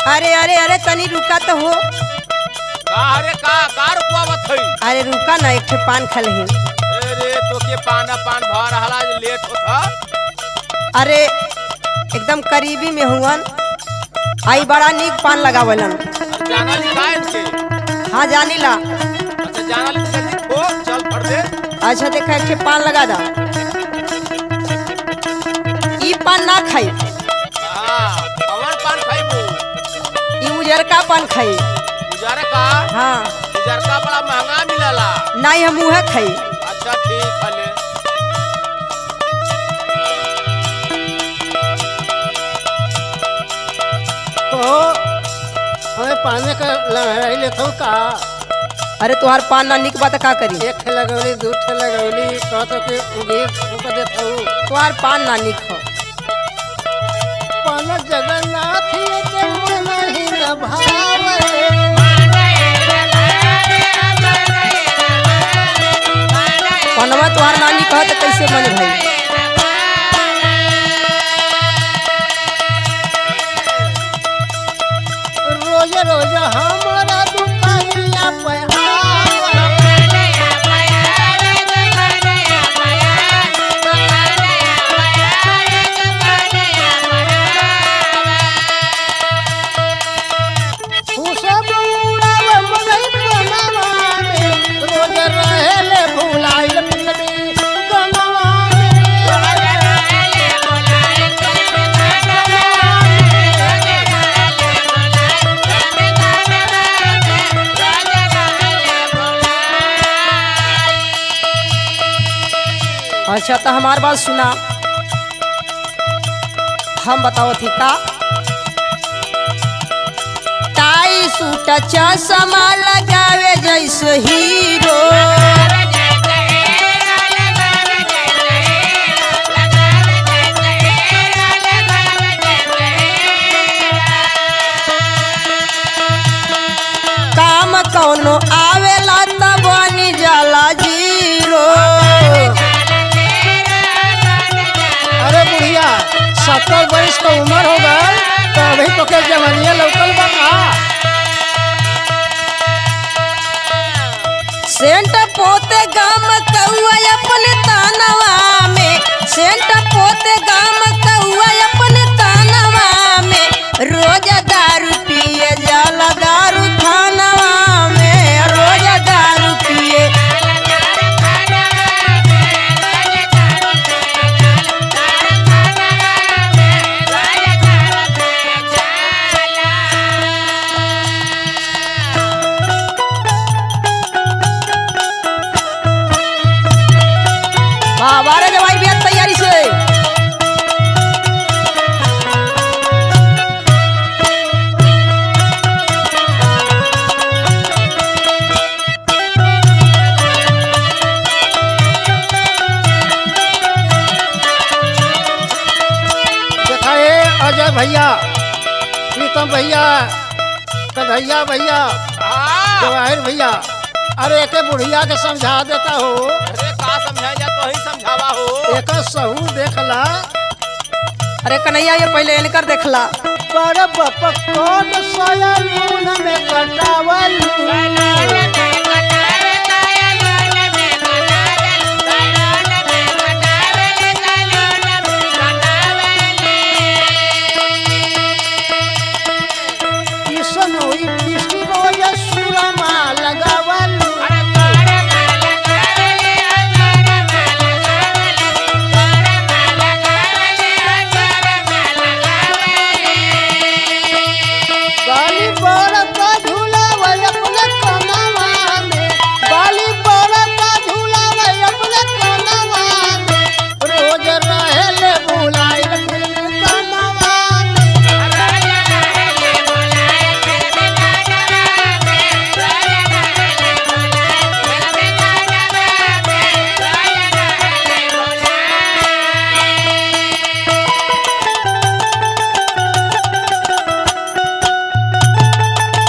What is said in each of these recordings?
अरे अरे अरे तनी रुका तो हो। अरे का रुकवावत हई? अरे रुका ना, एक ठे पान खा लही। अरे तो के पान भर रहला लेट होता। अरे एकदम करीबी में हुवन, आई बड़ा नीक पान लगावलन। जाना लिखा इनके? हाँ जानी ला। अच्छा जाना लिखा हो, चल पढ़ दे। अच्छा देखा, एक ठे पान लगा दा। ई पान ना खाई, हाँ कौन पान खाइबू? ई उजरका पान खाई। उजर का? हाँ उजर का बड़ा महंगा मिलला। नहीं, हम उहे खाई। अच्छा ठीक है ले। तो हमें पाने का लहराई लेता हूँ का? अरे तुहार पान ना निक बात का करी? एक ठे लगौली, दू ठे लगौली, कहतो कि उगीर फूक देता हूँ। तुहार पान ना निक हो। पान जगन्नाथ ये के मन ही न भावे। पनवा तुहार ना निक हो तो कैसे मन भाई? रोज रोज हमारा दुकानिया पे आवे। खुशबू उड़ावे मगई बनवा में, रोज रहेले भुलाइल मिलनी गनवा में। अच्छा तो हमार बात सुना, हम बताओ थी का? टाई सूट चश्मा लगावे जैसे हीरो, काम कौनो आवेला तब बनी जाला जीरो। अरे बुढ़िया 70 वर्ष का उम्र हो गई तो अभी तो के जवानिया लौकल बा का? सेंट पोते गाम कौआ अपने तानवा में, सेंट पोते गाम कौआ अपने तानवा में, रोज दारू पिए जाला दारू खानवा में, रोज दारू पिए। बाबा रे जवाई भी तैयारी से। देखा ये अजय भैया, प्रीतम भैया, कन्हैया भैया, हाँ। जवाहिर भैया, अरे एक बुढ़िया के समझा देता हो। अरे का समझाई जा तो ही समझावा हो। एक सहू देखला अरे कन्हैया ये पहले इनकर देखला। पर बपकोट सयलून में कटावल। किसनोई किसी रोज सुरमा लगावल। बाली बड़ा का झूलावा अपने कनवा में, बाली बड़ा का झूलावा अपने कनवा में, रोज रहेले भुलाइल फिल्म कनवा में।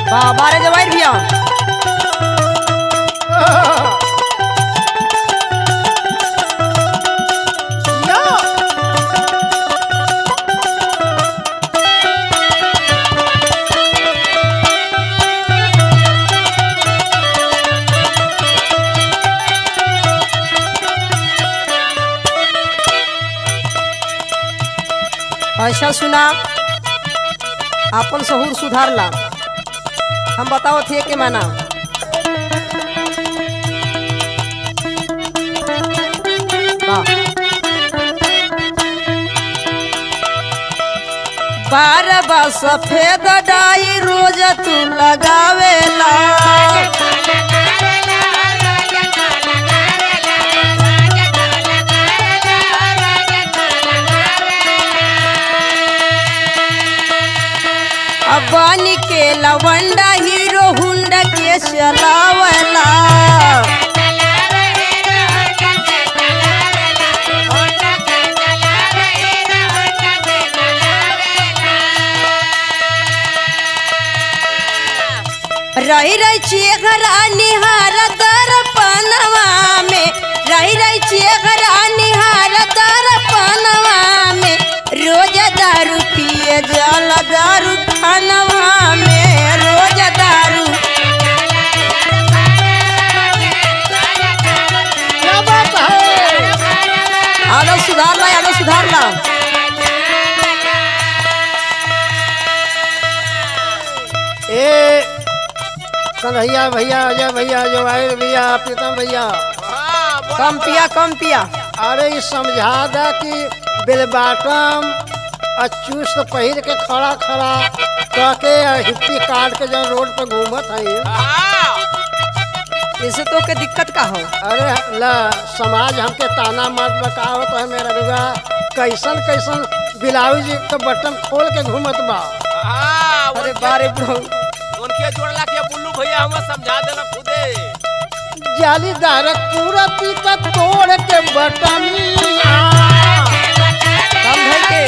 बाबा रे जवाई भैया। या अच्छा सुना, अपन सहूर सुधार ला। हम बताओ थे के माना बार बार सफेद डाई रोज तू लगावेला। बानी के लवंडा हीरो हुंडा के चलावला। रही रही चेहरा निहार दर्पणवा में, रही रही चेहरा निहार दर्पणवा में, रोज दारू पिए जल दारू खानवा में, रोज दारू। क्या बात है? आदत सुधार ला, आदत सुधार ला। ए कन्हैया भैया, अजय भैया, जवाहिर भैया, प्रीतम भैया, हाँ, बोल, कम पिया कम पिया। अरे ये समझा दा कि बेलबाटम और चुस्त पहिर के खड़ा खड़ा करके हिप्पी काट के जब रोड पर घूमत है। हाँ, इससे तो के दिक्कत का हो? अरे ला समाज हमके ताना मत बकावत है मेरा रुआ, कैसन कैसन ब्लाउज के बटन खोल के घूमत बा। हाँ, अरे बारे ब्रो, उनके जोड़ला के बुल्लू भैया हमें समझा देना खुदे। जालीदार पूरा पीका तोड़ के बटनिया कम धर के।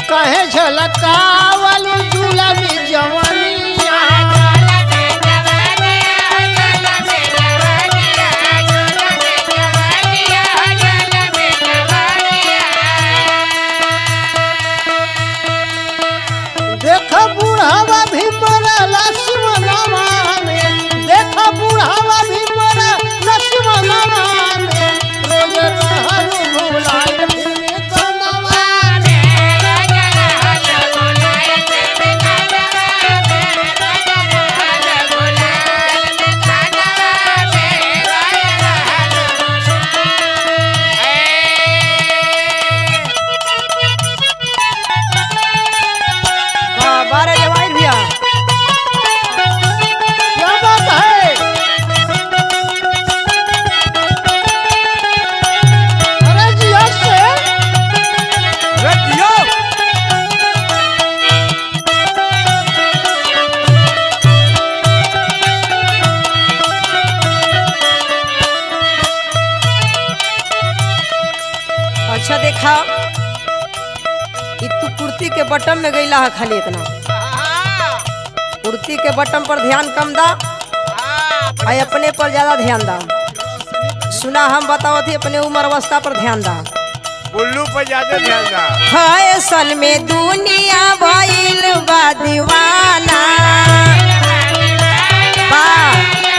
कहे झलकावल जुलमी जवनिया। देख बूढ़ावा भी मरला शिवनामा में, देख बूढ़ावा भी मरला शिवनामा में, रोज रहल भुलाइल फिल्मी कनवा। हाँ बारे जवाहिर भैया। क्या बात है? अरे जिया से रेडियो अच्छा देखा, कि तू कुर्ती के बटन में गईला है खाली इतना। हाँ, कुर्ती के बटन पर ध्यान कम दा, हाँ, और अपने पर ज्यादा ध्यान दा। सुना, हम बताओ थी अपने उम्र अवस्था पर ध्यान दा। बुल्लू पर ज्यादा ध्यान दा। हाय सल में दुनिया भइल बा दीवाना।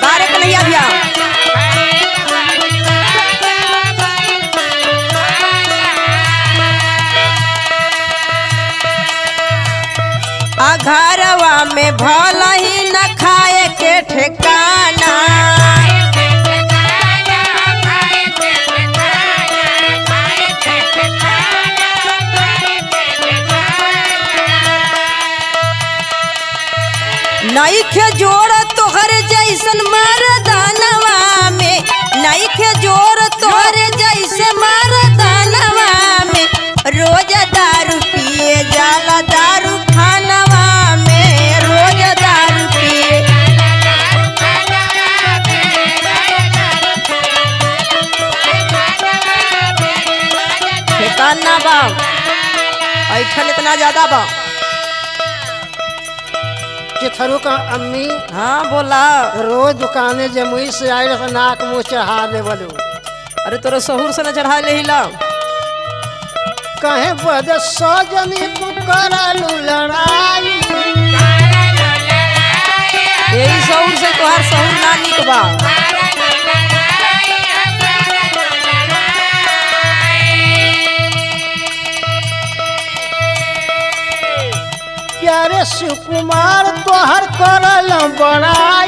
बारे कन्हैया भैया। आ घरवा में भला ही न खाए के ठिकाना। नइखे जोड़ तोहर जैसन मर्दानवा में, नइखे जोड़ तोहर जैसे मर्दानवा में, रोज दारू पिए जाला दारू खानवा में, रोज दारू पिए। ठिकाना बा, ऐठन इतना ज्यादा बा। चिथरू का अम्मी हाँ बोला। रोज दुकाने जमुई से आए रहा, नाक मुँह चढ़ा लेवलू। अरे तोरा सहूर से न चढ़ा ले हिला। कहे बद सजनी तू करलू लड़ाई। यही शौर से तोहार शौर ना निक बा। प्यारे शिव कुमार तोहर करल बड़ा